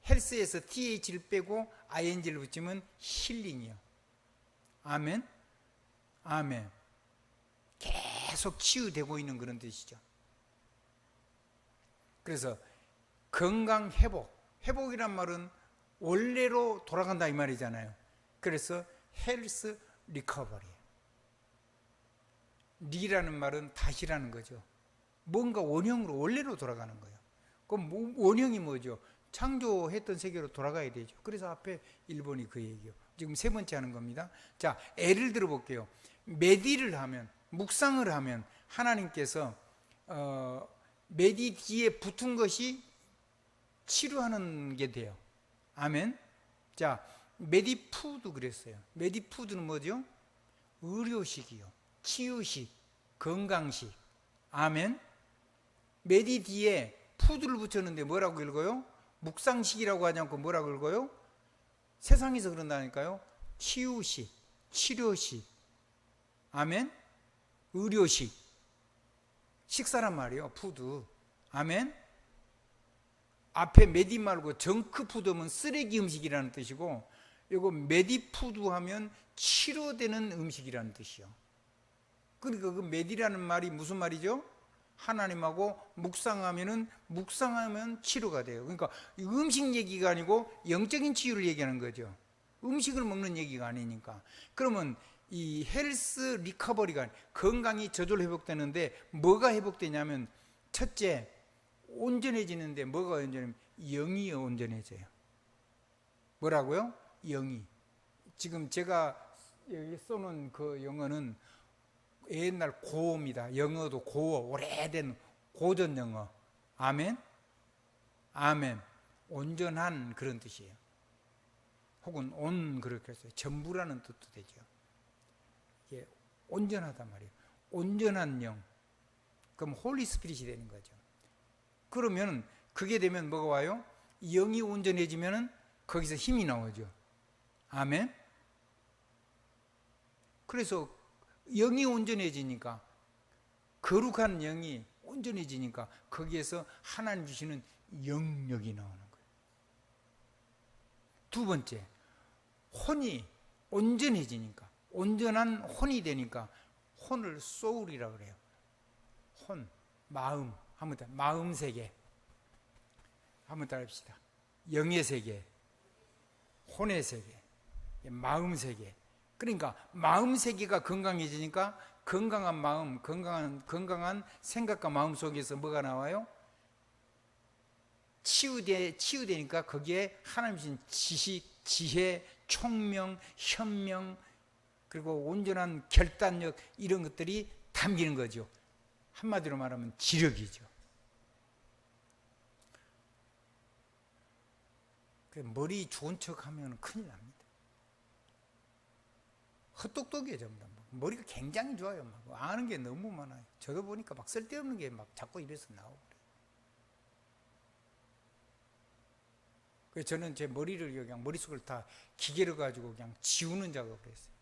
헬스에서 TH를 빼고 ING를 붙이면 힐링이요. 아멘. 아멘. 계속 치유되고 있는 그런 뜻이죠. 그래서 건강 회복, 회복이란 말은 원래로 돌아간다 이 말이잖아요. 그래서 헬스 리커버리. 리라는 말은 다시라는 거죠. 뭔가 원형으로 원래로 돌아가는 거예요. 그럼 원형이 뭐죠? 창조했던 세계로 돌아가야 되죠. 그래서 앞에 1번이 그 얘기요. 지금 3번째 하는 겁니다. 자, 예를 들어 볼게요. 메디를 하면, 묵상을 하면 하나님께서 메디 뒤에 붙은 것이 치료하는 게 돼요. 아멘. 자, 메디푸드 그랬어요. 메디푸드는 뭐죠? 의료식이요. 치유식, 건강식. 아멘. 메디 뒤에 푸드를 붙였는데 뭐라고 읽어요? 묵상식이라고 하지 않고 뭐라고 읽어요? 세상에서 그런다니까요. 치유식, 치료식. 아멘. 의료식. 식사란 말이에요. 푸드. 아멘. 앞에 메디 말고 정크푸드면 쓰레기 음식이라는 뜻이고, 이거 메디푸드 하면 치료되는 음식이라는 뜻이요. 그러니까 그 메디라는 말이 무슨 말이죠? 하나님하고 묵상하면 치료가 돼요. 그러니까 음식 얘기가 아니고 영적인 치유를 얘기하는 거죠. 음식을 먹는 얘기가 아니니까. 그러면 이 헬스 리커버리가, 건강이 저절로 회복되는데 뭐가 회복되냐면, 첫째, 온전해지는데 뭐가 온전해지냐면 영이 온전해져요. 뭐라고요? 영이. 지금 제가 여기 써놓은 그 영어는 옛날 고어입니다. 영어도 고어, 오래된 고전 영어. 아멘. 아멘. 온전한 그런 뜻이에요. 혹은 그렇게 했어요. 전부라는 뜻도 되죠. 이게 온전하단 말이에요. 온전한 영. 그럼 홀리 스피릿이 되는 거죠. 그러면 그게 되면 뭐가 와요? 영이 온전해지면 거기서 힘이 나오죠. 아멘. 그래서 영이 온전해지니까, 거룩한 영이 온전해지니까 거기에서 하나님 주시는 영력이 나오는 거예요. 2번째, 혼이 온전해지니까, 온전한 혼이 되니까 혼을 소울이라고 그래요. 혼, 마음. 한번 더, 마음 세계. 한번 따라합시다. 영의 세계, 혼의 세계, 마음 세계. 그러니까 마음 세계가 건강해지니까 건강한 마음, 건강한 생각과 마음 속에서 뭐가 나와요? 치유되니까 거기에 하나님 주신 지식, 지혜, 총명, 현명, 그리고 온전한 결단력, 이런 것들이 담기는 거죠. 한마디로 말하면 지력이죠. 머리 좋은 척 하면 큰일 납니다. 헛똑똑이에요, 전부 다. 머리가 굉장히 좋아요. 막 아는 게 너무 많아요. 저도 보니까 막 쓸데없는 게 막 자꾸 입에서 나오고 그래요. 저는 제 머리를 그냥 머릿속을 다 기계로 가지고 그냥 지우는 작업을 했어요.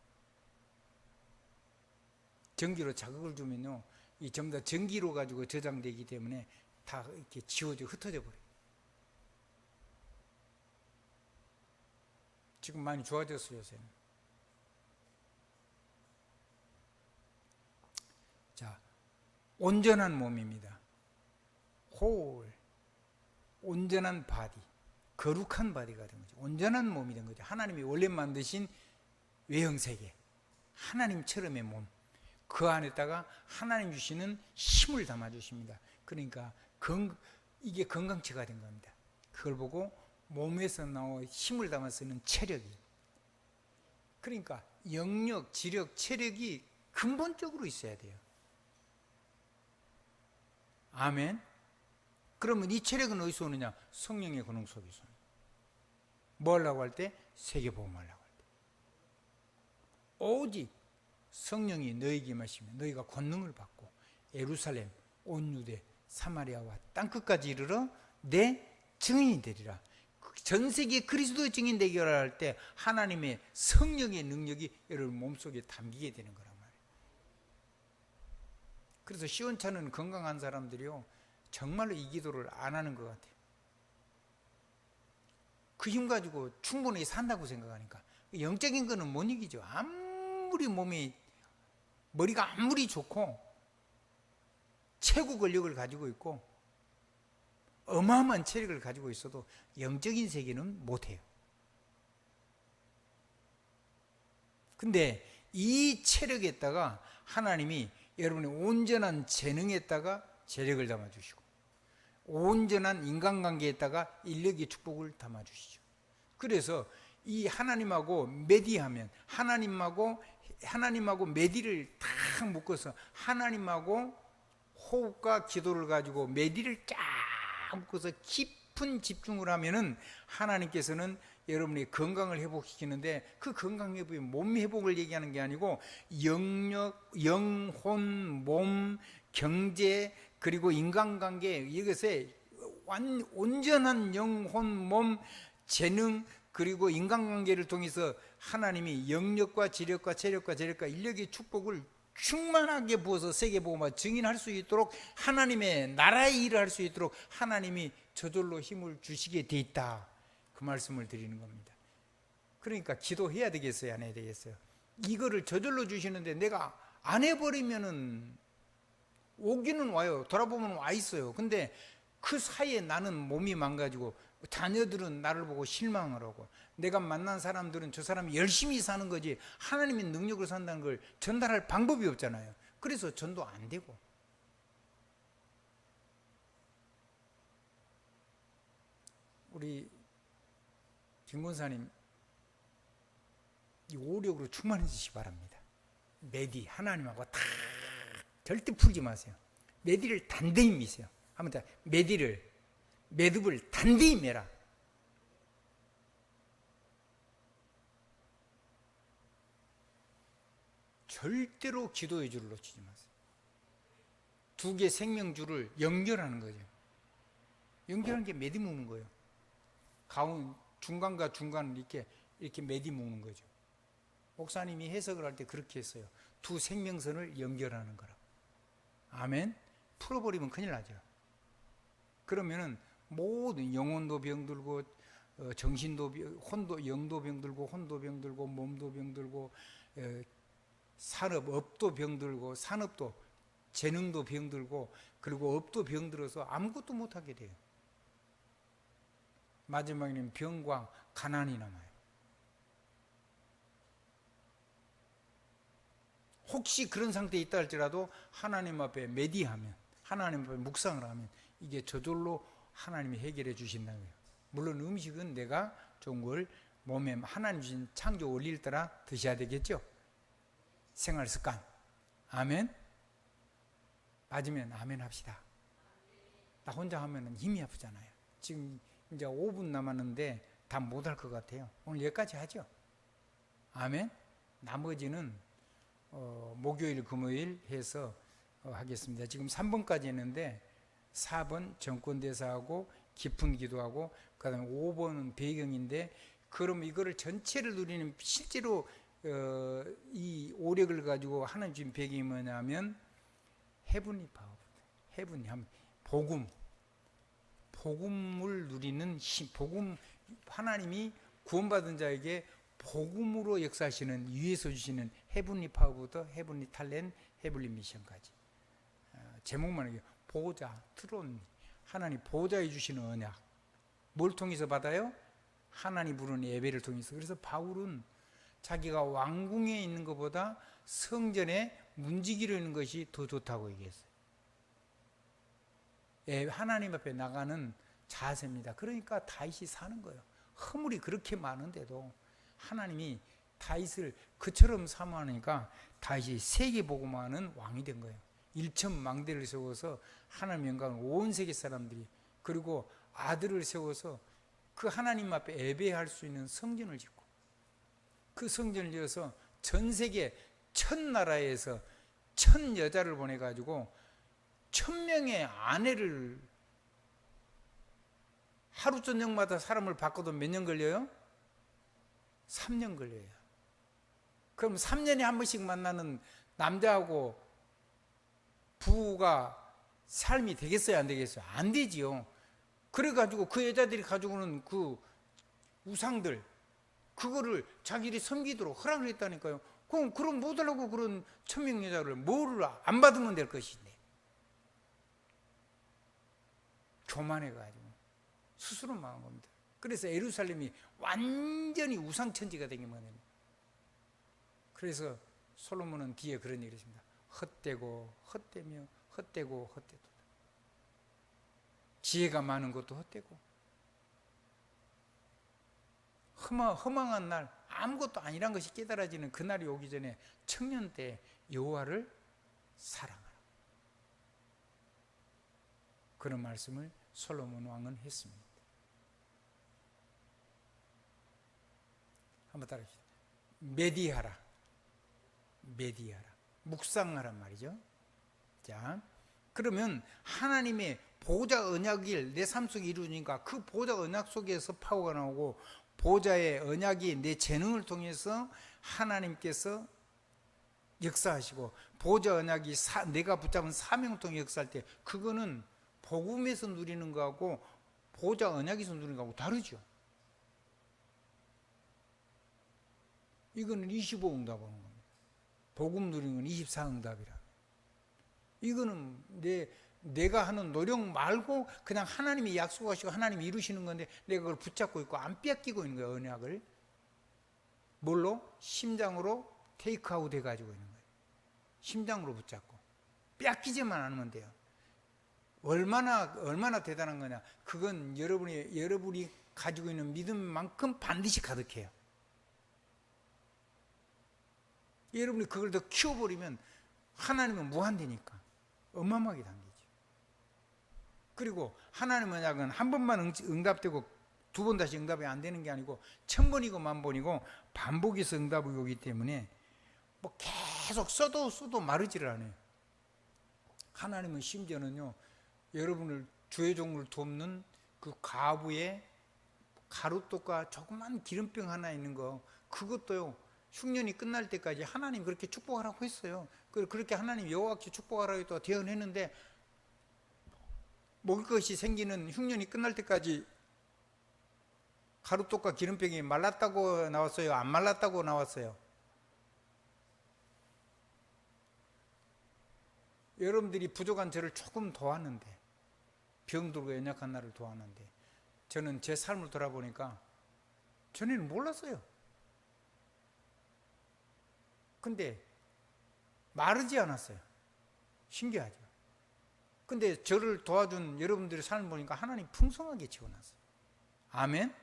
전기로 자극을 주면요, 이 전부 다 전기로 가지고 저장되기 때문에 다 이렇게 지워져, 흩어져 버려요. 지금 많이 좋아졌어요, 요새는. 자, 온전한 몸입니다. 홀, 온전한 바디, 거룩한 바디가 된 거죠. 온전한 몸이 된 거죠. 하나님이 원래 만드신 외형 세계, 하나님처럼의 몸, 그 안에다가 하나님 주시는 힘을 담아 주십니다. 그러니까 이게 건강체가 된 겁니다. 그걸 보고 몸에서 나와 힘을 담아 쓰는 체력이, 그러니까 영력, 지력, 체력이 근본적으로 있어야 돼요. 아멘. 그러면 이 체력은 어디서 오느냐? 성령의 권능 속에서. 뭐 하려고 할 때? 세계복음하려고 할 때. 오직 성령이 너에게 임하시면 너희가 권능을 받고 예루살렘, 온 유대, 사마리아와 땅끝까지 이르러 내 증인이 되리라. 전 세계 그리스도의 증인 되기를 할 때 하나님의 성령의 능력이 여러분 몸속에 담기게 되는 거란 말이에요. 그래서 시원찮은 건강한 사람들이요, 정말로 이 기도를 안 하는 것 같아요. 그 힘 가지고 충분히 산다고 생각하니까 영적인 거는 못 이기죠. 아무리 머리가 아무리 좋고 최고 권력을 가지고 있고 어마어마한 체력을 가지고 있어도 영적인 세계는 못해요. 근데 이 체력에다가 하나님이 여러분의 온전한 재능에다가 재력을 담아주시고 온전한 인간관계에다가 인력의 축복을 담아주시죠. 그래서 이 하나님하고 매디하면 하나님하고 매디를 딱 묶어서 하나님하고 호흡과 기도를 가지고 매디를 쫙 묶어서 깊은 집중을 하면은 하나님께서는 여러분의 건강을 회복시키는데, 그 건강 회복이 몸 회복을 얘기하는 게 아니고 영력, 영혼, 몸, 경제, 그리고 인간관계, 이것에 온전한 영혼, 몸, 재능, 그리고 인간관계를 통해서 하나님이 영력과 지력과 체력과 재력과 인력의 축복을 충만하게 부어서 세계복음화 증인할 수 있도록, 하나님의 나라의 일을 할 수 있도록 하나님이 저절로 힘을 주시게 돼 있다, 그 말씀을 드리는 겁니다. 그러니까 기도해야 되겠어요, 안 해야 되겠어요? 이거를 저절로 주시는데 내가 안 해버리면은 오기는 와요. 돌아보면 와 있어요. 근데 그 사이에 나는 몸이 망가지고 자녀들은 나를 보고 실망을 하고 내가 만난 사람들은 저 사람이 열심히 사는 거지 하나님의 능력으로 산다는 걸 전달할 방법이 없잖아요. 그래서 전도 안 되고. 우리 김 권사님 이 오력으로 충만해지시기 바랍니다. 매디 하나님하고 다 절대 풀지 마세요. 매디를 단단히 미세요. 한번 더, 매듭을 단단히 매라. 절대로 기도의 줄을 놓치지 마세요. 두 개 생명줄을 연결하는 거죠. 연결하는 게 매듭 묶는 거예요. 중간과 중간을 이렇게 매듭 묶는 거죠. 목사님이 해석을 할 때 그렇게 했어요. 두 생명선을 연결하는 거라. 아멘. 풀어버리면 큰일 나죠. 그러면은 모든 영혼도 병들고 정신도 영도 병들고 혼도 병들고 몸도 병들고 업도 병들고 산업도 재능도 병들고 그리고 업도 병들어서 아무것도 못하게 돼요. 마지막에는 병과 가난이 남아요. 혹시 그런 상태에 있다 할지라도 하나님 앞에 매디하면, 하나님 앞에 묵상을 하면 이게 저절로 하나님이 해결해 주신다는 거예요. 물론 음식은 내가 좋은 걸 몸에 하나님 주신 창조 원리를 따라 드셔야 되겠죠. 생활 습관. 아멘. 맞으면 아멘 합시다. 나 혼자 하면 힘이 아프잖아요. 지금 이제 5분 남았는데 다 못할 것 같아요. 오늘 여기까지 하죠. 아멘. 나머지는 목요일 금요일 해서 하겠습니다. 지금 3번까지 했는데 4번 정권대사하고 깊은 기도하고 그 다음에 5번은 배경인데, 그럼 이거를 전체를 누리는 실제로 이 오력을 가지고 하나님 주신 배경이 뭐냐면 헤븐리 파워, 헤븐리 하면 복음을 누리는 힘, 복음, 하나님이 구원받은 자에게 복음으로 역사하시는, 위에서 주시는 헤븐리 파워부터 헤븐리 탤런트, 헤븐리 미션까지. 제목만 하게 보호자, 트론, 하나님 보호자해 주시는 언약. 뭘 통해서 받아요? 하나님 부르는 예배를 통해서. 그래서 바울은 자기가 왕궁에 있는 것보다 성전에 문지기로 있는 것이 더 좋다고 얘기했어요. 하나님 앞에 나가는 자세입니다. 그러니까 다윗이 사는 거예요. 허물이 그렇게 많은데도 하나님이 다윗을 그처럼 사모하니까 다윗이 세계복음화하는 왕이 된 거예요. 일천망대를 세워서 하나님 영광을 온 세계 사람들이, 그리고 아들을 세워서 그 하나님 앞에 예배할 수 있는 성전을 짓고, 그 성전을 지어서 전 세계 1000나라에서 1000여자를 보내가지고 1000명의 아내를 하루 저녁마다 사람을 바꿔도 몇 년 걸려요? 3년 걸려요. 그럼 3년에 한 번씩 만나는 남자하고 부부가 삶이 되겠어요, 안 되겠어요? 안 되지요. 그래가지고 그 여자들이 가지고는 그 우상들, 그거를 자기들이 섬기도록 허락을 했다니까요. 그럼 못 하려고 그런 천명 여자를 뭐를 안 받으면 될 것인데. 교만해가지고 스스로 망한 겁니다. 그래서 예루살렘이 완전히 우상천지가 된 게 뭐냐면, 그래서 솔로몬은 뒤에 그런 얘기를 했습니다. 헛되고 헛되며 헛되고 헛되도다. 지혜가 많은 것도 헛되고, 허망한 날, 아무것도 아니란 것이 깨달아지는 그날이 오기 전에 청년 때 여호와를 사랑하라, 그런 말씀을 솔로몬 왕은 했습니다. 한번 따라합시다. 메디하라, 메디하라, 묵상하란 말이죠. 자, 그러면 하나님의 보호자 언약일 내 삶 속에 이루어지니까 그 보호자 언약 속에서 파워가 나오고, 보호자의 언약이 내 재능을 통해서 하나님께서 역사하시고, 보호자 언약이 내가 붙잡은 사명을 통해 역사할 때, 그거는 복음에서 누리는 거하고 보호자 언약에서 누리는 거하고 다르죠. 이거는 25응답 하는 겁니다. 복음 누리는 건 24응답이라. 이거는 내가 하는 노력 말고 그냥 하나님이 약속하시고 하나님이 이루시는 건데, 내가 그걸 붙잡고 있고 안 뺏기고 있는 거예요. 언약을 뭘로? 심장으로 테이크아웃 해가지고 있는 거예요. 심장으로 붙잡고 뺏기지만 않으면 돼요. 얼마나 대단한 거냐? 그건 여러분이 가지고 있는 믿음만큼 반드시 가득해요. 여러분이 그걸 더 키워버리면 하나님은 무한대니까 어마어마하게 당기죠. 그리고 하나님의 언약은 한 번만 응답되고 두 번 다시 응답이 안 되는 게 아니고 1000번이고 10,000번이고 반복해서 응답이 오기 때문에 뭐 계속 써도 마르지를 않아요. 하나님은 심지어는요, 여러분을 주의 종을 돕는 그 과부의 가루떡과 조그만 기름병 하나 있는 거, 그것도요 흉년이 끝날 때까지 하나님 그렇게 축복하라고 했어요. 그렇게 하나님 여호와께 축복하라고 또 대언했는데, 먹을 것이 생기는 흉년이 끝날 때까지 가루떡과 기름병이 말랐다고 나왔어요? 안 말랐다고 나왔어요? 여러분들이 부족한 저를 조금 도왔는데, 병들고 연약한 나를 도왔는데, 저는 제 삶을 돌아보니까 전에는 몰랐어요. 근데 마르지 않았어요. 신기하죠. 근데 저를 도와준 여러분들의 삶을 보니까 하나님 풍성하게 채워놨어요. 아멘.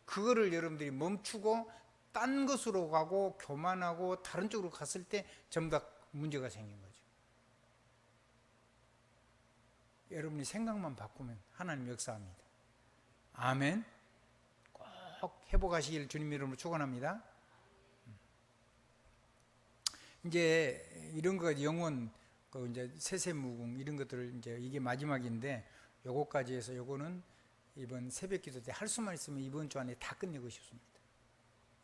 그거를 여러분들이 멈추고 딴 것으로 가고 교만하고 다른 쪽으로 갔을 때 전부 다 문제가 생긴 거죠. 여러분이 생각만 바꾸면 하나님 역사합니다. 아멘. 꼭 회복하시길 주님 이름으로 축원합니다. 이제 이런 거 영혼 이제 세세무궁 이런 것들을 이제 이게 마지막인데 요거까지 해서 요거는 이번 새벽기도 때 할 수만 있으면 이번 주 안에 다 끝내고 싶습니다.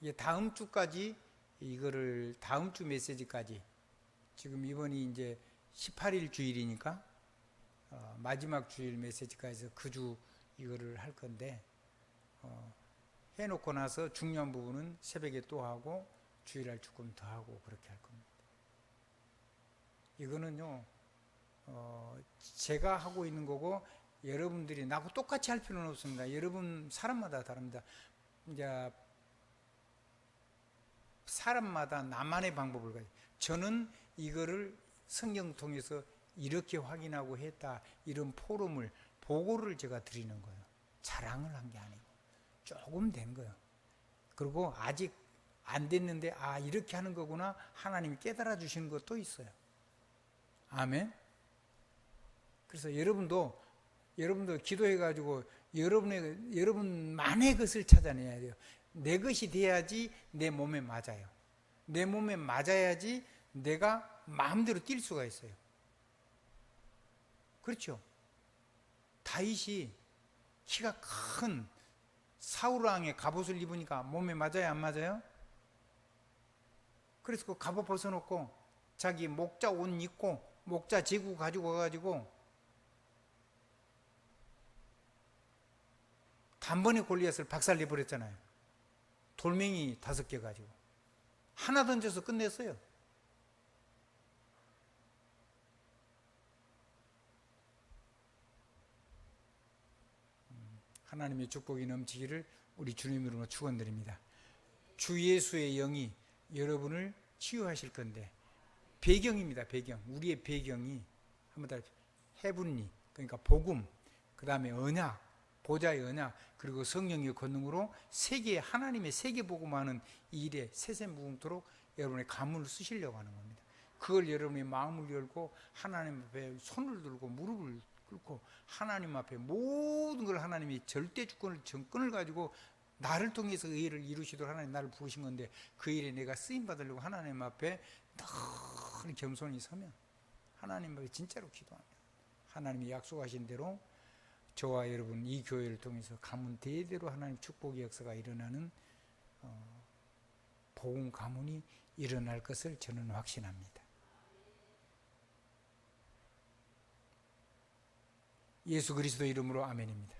이게 다음 주까지 이거를 다음 주 메시지까지 지금 이번이 이제 18일 주일이니까 마지막 주일 메시지까지 해서 그 주 이거를 할 건데 해놓고 나서 중요한 부분은 새벽에 또 하고 주일날 조금 더 하고 그렇게 할 겁니다. 이거는요 제가 하고 있는 거고 여러분들이 나하고 똑같이 할 필요는 없습니다. 여러분 사람마다 다릅니다. 이제 사람마다 나만의 방법을 가지고 저는 이거를 성경 통해서 이렇게 확인하고 했다 이런 포럼을 보고를 제가 드리는 거예요. 자랑을 한 게 아니고 조금 된 거예요. 그리고 아직 안 됐는데 아 이렇게 하는 거구나 하나님이 깨달아 주시는 것도 있어요. 아멘. 그래서 여러분도 기도해 가지고 여러분만의 것을 찾아내야 돼요. 내 것이 돼야지 내 몸에 맞아요. 내 몸에 맞아야지 내가 마음대로 뛸 수가 있어요. 그렇죠? 다윗이 키가 큰 사울왕의 갑옷을 입으니까 몸에 맞아요, 안 맞아요? 그래서 그 갑옷 벗어놓고 자기 목자 옷 입고 목자 제구 가지고 와가지고 단번에 골리앗을 박살내버렸잖아요. 돌멩이 5개 가지고 하나 던져서 끝냈어요. 하나님의 축복이 넘치기를 우리 주님 이름으로 축원드립니다. 주 예수의 영이 여러분을 치유하실 건데 배경입니다. 배경. 우리의 배경이 한번 더 헤븐리 그러니까 복음, 그 다음에 언약, 보좌의 언약, 그리고 성령의 권능으로 하나님의 세계 복음하는 이 일에 세세무궁토록 여러분의 가문을 쓰시려고 하는 겁니다. 그걸 여러분의 마음을 열고 하나님 앞에 손을 들고 무릎을 꿇고 하나님 앞에 모든 걸 하나님이 절대 주권을 정권을 가지고 나를 통해서 그 일을 이루시도록 하나님 나를 부으신 건데 그 일에 내가 쓰임 받으려고 하나님 앞에 늘 겸손히 서면 하나님 앞에 진짜로 기도하면 하나님이 약속하신 대로 저와 여러분 이 교회를 통해서 가문 대대로 하나님 축복의 역사가 일어나는 복음 가문이 일어날 것을 저는 확신합니다. 예수 그리스도 이름으로 아멘입니다.